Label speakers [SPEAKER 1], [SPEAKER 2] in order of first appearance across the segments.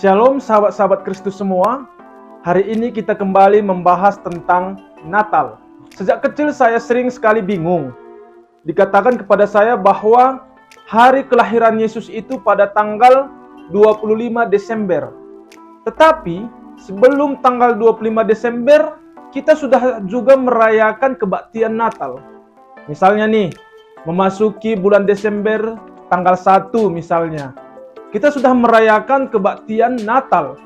[SPEAKER 1] Shalom sahabat-sahabat Kristus semua. Hari ini kita kembali membahas tentang Natal. Sejak kecil saya sering sekali bingung. Dikatakan kepada saya bahwa hari kelahiran Yesus itu pada tanggal 25 Desember. Tetapi sebelum tanggal 25 Desember, kita sudah juga merayakan kebaktian Natal. Misalnya nih, memasuki bulan Desember tanggal 1 misalnya. Kita sudah merayakan kebaktian Natal.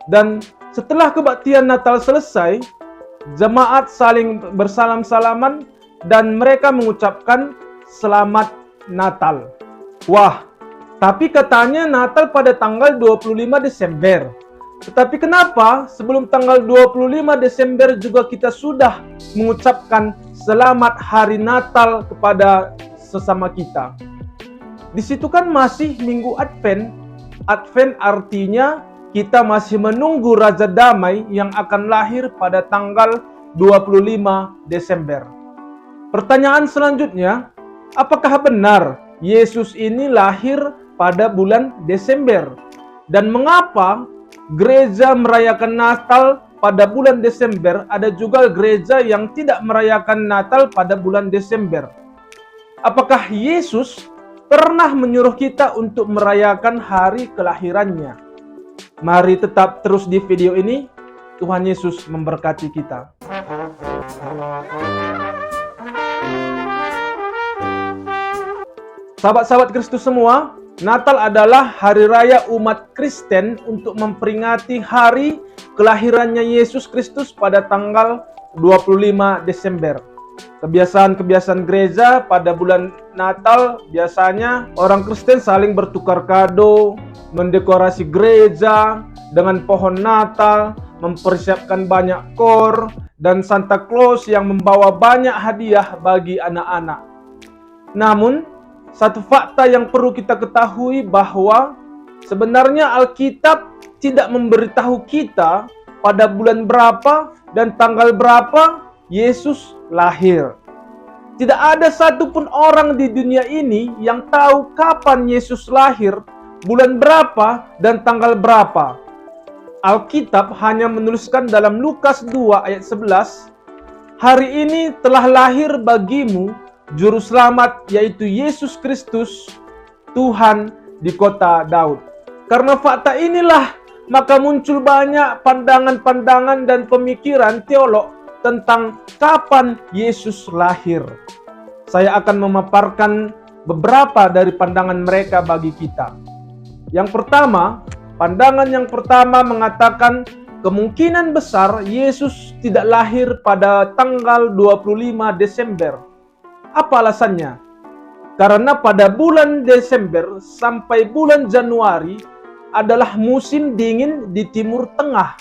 [SPEAKER 1] Dan setelah kebaktian Natal selesai, jemaat saling bersalam-salaman dan mereka mengucapkan Selamat Natal. Wah, tapi katanya Natal pada tanggal 25 Desember. Tetapi kenapa sebelum tanggal 25 Desember juga kita sudah mengucapkan Selamat Hari Natal kepada sesama kita? Di situ kan masih minggu Advent. Advent artinya kita masih menunggu Raja Damai yang akan lahir pada tanggal 25 Desember. Pertanyaan selanjutnya, apakah benar Yesus ini lahir pada bulan Desember? Dan mengapa gereja merayakan Natal pada bulan Desember, ada juga gereja yang tidak merayakan Natal pada bulan Desember? Apakah Yesus pernah menyuruh kita untuk merayakan hari kelahirannya? Mari tetap terus di video ini. Tuhan Yesus memberkati kita. Sahabat-sahabat Kristus semua, Natal adalah hari raya umat Kristen untuk memperingati hari kelahirannya Yesus Kristus pada tanggal 25 Desember. Kebiasaan-kebiasaan gereja pada bulan Natal biasanya orang Kristen saling bertukar kado, mendekorasi gereja dengan pohon Natal, mempersiapkan banyak kor, dan Santa Claus yang membawa banyak hadiah bagi anak-anak. Namun, satu fakta yang perlu kita ketahui bahwa sebenarnya Alkitab tidak memberitahu kita pada bulan berapa dan tanggal berapa Yesus lahir. Tidak ada satupun orang di dunia ini yang tahu kapan Yesus lahir, bulan berapa, dan tanggal berapa. Alkitab hanya menuliskan dalam Lukas 2 ayat 11, "Hari ini telah lahir bagimu Juru Selamat, yaitu Yesus Kristus, Tuhan di kota Daud." Karena fakta inilah, maka muncul banyak pandangan-pandangan dan pemikiran teolog tentang kapan Yesus lahir. Saya akan memaparkan beberapa dari pandangan mereka bagi kita. Yang pertama, pandangan yang pertama mengatakan kemungkinan besar Yesus tidak lahir pada tanggal 25 Desember. Apa alasannya? Karena pada bulan Desember sampai bulan Januari adalah musim dingin di Timur Tengah.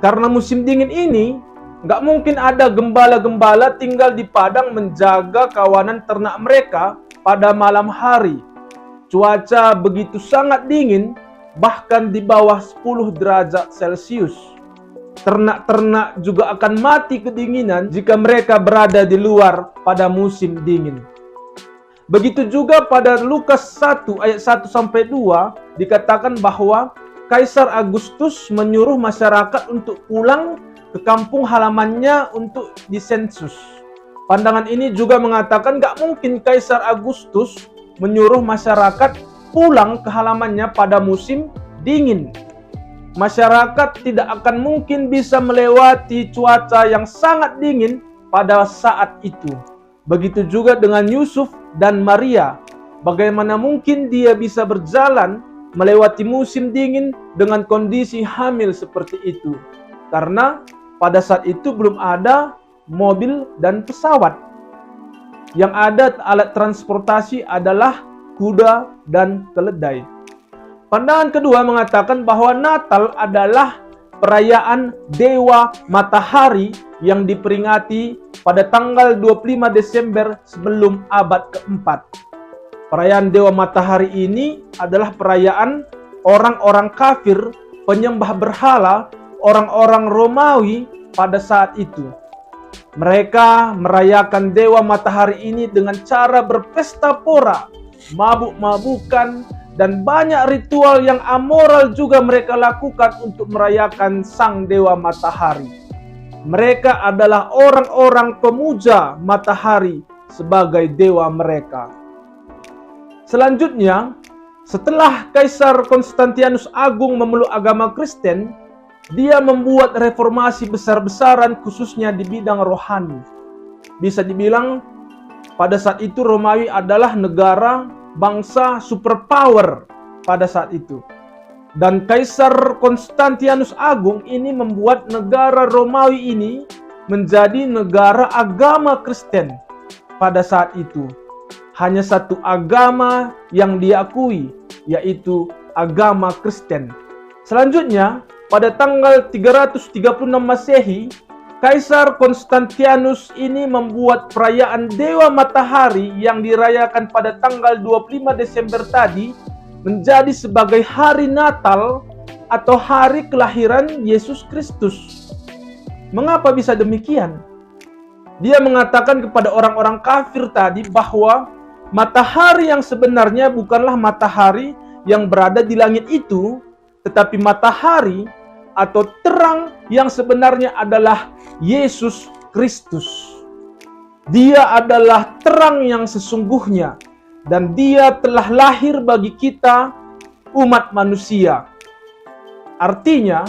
[SPEAKER 1] Karena musim dingin ini, nggak mungkin ada gembala-gembala tinggal di padang menjaga kawanan ternak mereka pada malam hari. Cuaca begitu sangat dingin, bahkan di bawah 10 derajat Celcius. Ternak-ternak juga akan mati kedinginan jika mereka berada di luar pada musim dingin. Begitu juga pada Lukas 1 ayat 1-2 dikatakan bahwa Kaisar Agustus menyuruh masyarakat untuk pulang ke kampung halamannya untuk disensus. Pandangan ini juga mengatakan gak mungkin Kaisar Agustus menyuruh masyarakat pulang ke halamannya pada musim dingin. Masyarakat tidak akan mungkin bisa melewati cuaca yang sangat dingin pada saat itu. Begitu juga dengan Yusuf dan Maria. Bagaimana mungkin dia bisa berjalan melewati musim dingin dengan kondisi hamil seperti itu? Karena pada saat itu belum ada mobil dan pesawat. Yang ada alat transportasi adalah kuda dan keledai. Pandangan kedua mengatakan bahwa Natal adalah perayaan Dewa Matahari yang diperingati pada tanggal 25 Desember sebelum abad keempat. Perayaan Dewa Matahari ini adalah perayaan orang-orang kafir, penyembah berhala, orang-orang Romawi pada saat itu. Mereka merayakan Dewa Matahari ini dengan cara berpesta pora, mabuk-mabukan, dan banyak ritual yang amoral juga mereka lakukan untuk merayakan sang dewa matahari. Mereka adalah orang-orang pemuja matahari sebagai dewa mereka. Selanjutnya, setelah Kaisar Konstantianus Agung memeluk agama Kristen, dia membuat reformasi besar-besaran khususnya di bidang rohani. Bisa dibilang pada saat itu Romawi adalah negara bangsa superpower pada saat itu. Dan Kaisar Konstantianus Agung ini membuat negara Romawi ini menjadi negara agama Kristen pada saat itu. Hanya satu agama yang diakui, yaitu agama Kristen. Selanjutnya, pada tanggal 336 Masehi, Kaisar Konstantianus ini membuat perayaan Dewa Matahari yang dirayakan pada tanggal 25 Desember tadi menjadi sebagai hari Natal atau hari kelahiran Yesus Kristus. Mengapa bisa demikian? Dia mengatakan kepada orang-orang kafir tadi bahwa matahari yang sebenarnya bukanlah matahari yang berada di langit itu, tetapi matahari atau terang yang sebenarnya adalah Yesus Kristus. Dia adalah terang yang sesungguhnya, dan dia telah lahir bagi kita umat manusia. Artinya,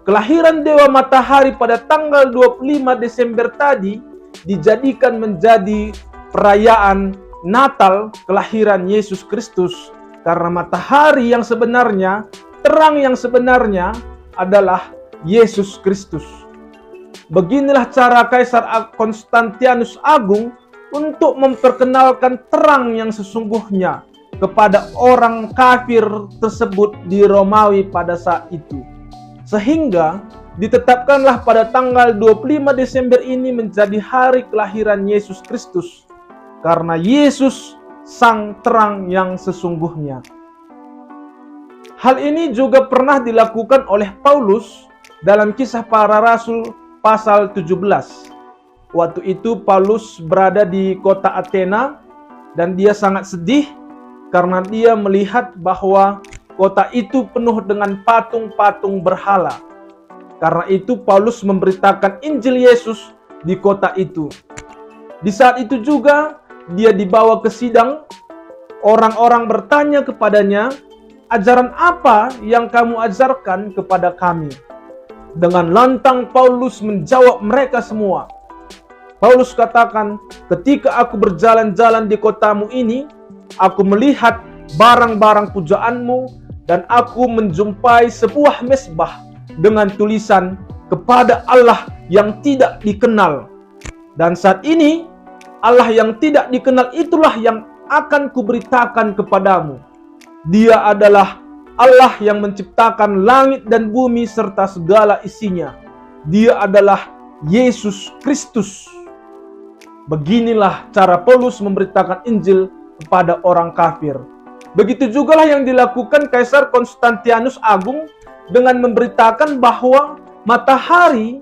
[SPEAKER 1] kelahiran Dewa Matahari pada tanggal 25 Desember tadi dijadikan menjadi perayaan Natal kelahiran Yesus Kristus, karena matahari yang sebenarnya, terang yang sebenarnya adalah Yesus Kristus. Beginilah cara Kaisar Konstantianus Agung untuk memperkenalkan terang yang sesungguhnya kepada orang kafir tersebut di Romawi pada saat itu. Sehingga ditetapkanlah pada tanggal 25 Desember ini menjadi hari kelahiran Yesus Kristus, karena Yesus sang terang yang sesungguhnya. Hal ini juga pernah dilakukan oleh Paulus dalam Kisah Para Rasul pasal 17. Waktu itu Paulus berada di kota Athena dan dia sangat sedih karena dia melihat bahwa kota itu penuh dengan patung-patung berhala. Karena itu Paulus memberitakan Injil Yesus di kota itu. Di saat itu juga dia dibawa ke sidang. Orang-orang bertanya kepadanya, "Ajaran apa yang kamu ajarkan kepada kami?" Dengan lantang Paulus menjawab mereka semua. Paulus katakan, "Ketika aku berjalan-jalan di kotamu ini, aku melihat barang-barang pujaanmu dan aku menjumpai sebuah mezbah dengan tulisan kepada Allah yang tidak dikenal. Dan saat ini, Allah yang tidak dikenal itulah yang akan kuberitakan kepadamu. Dia adalah Allah yang menciptakan langit dan bumi serta segala isinya. Dia adalah Yesus Kristus." Beginilah cara Paulus memberitakan Injil kepada orang kafir. Begitu jugalah yang dilakukan Kaisar Konstantianus Agung dengan memberitakan bahwa matahari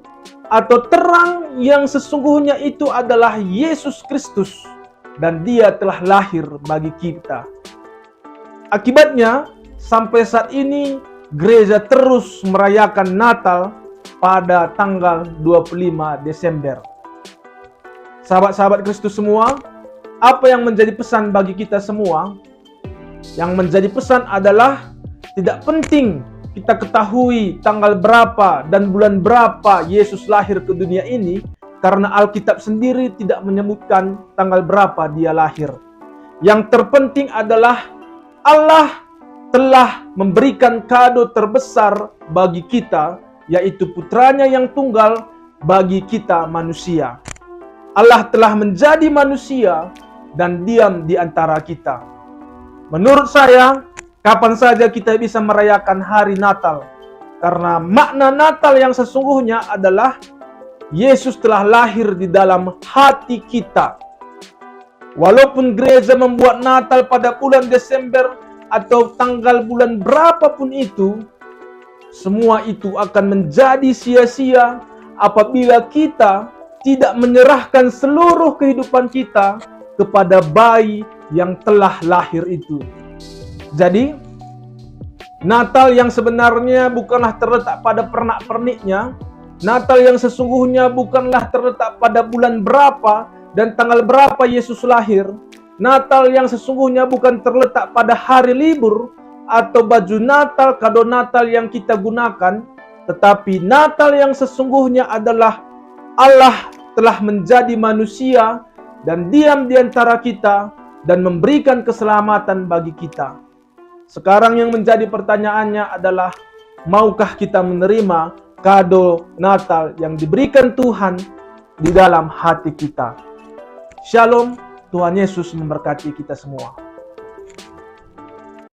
[SPEAKER 1] atau terang yang sesungguhnya itu adalah Yesus Kristus, dan dia telah lahir bagi kita. Akibatnya, sampai saat ini gereja terus merayakan Natal pada tanggal 25 Desember. Sahabat-sahabat Kristus semua, apa yang menjadi pesan bagi kita semua? Yang menjadi pesan adalah tidak penting kita ketahui tanggal berapa dan bulan berapa Yesus lahir ke dunia ini, karena Alkitab sendiri tidak menyebutkan tanggal berapa dia lahir. Yang terpenting adalah Allah telah memberikan kado terbesar bagi kita, yaitu putranya yang tunggal bagi kita manusia. Allah telah menjadi manusia dan diam di antara kita. Menurut saya, kapan saja kita bisa merayakan hari Natal, karena makna Natal yang sesungguhnya adalah Yesus telah lahir di dalam hati kita. Walaupun gereja membuat Natal pada bulan Desember atau tanggal bulan berapapun itu, semua itu akan menjadi sia-sia apabila kita tidak menyerahkan seluruh kehidupan kita kepada bayi yang telah lahir itu. Jadi, Natal yang sebenarnya bukanlah terletak pada pernak-perniknya. Natal yang sesungguhnya bukanlah terletak pada bulan berapa dan tanggal berapa Yesus lahir. Natal yang sesungguhnya bukan terletak pada hari libur atau baju Natal, kado Natal yang kita gunakan, tetapi Natal yang sesungguhnya adalah Allah telah menjadi manusia dan diam di antara kita dan memberikan keselamatan bagi kita. Sekarang yang menjadi pertanyaannya adalah, maukah kita menerima kado Natal yang diberikan Tuhan di dalam hati kita? Shalom, Tuhan Yesus memberkati kita semua.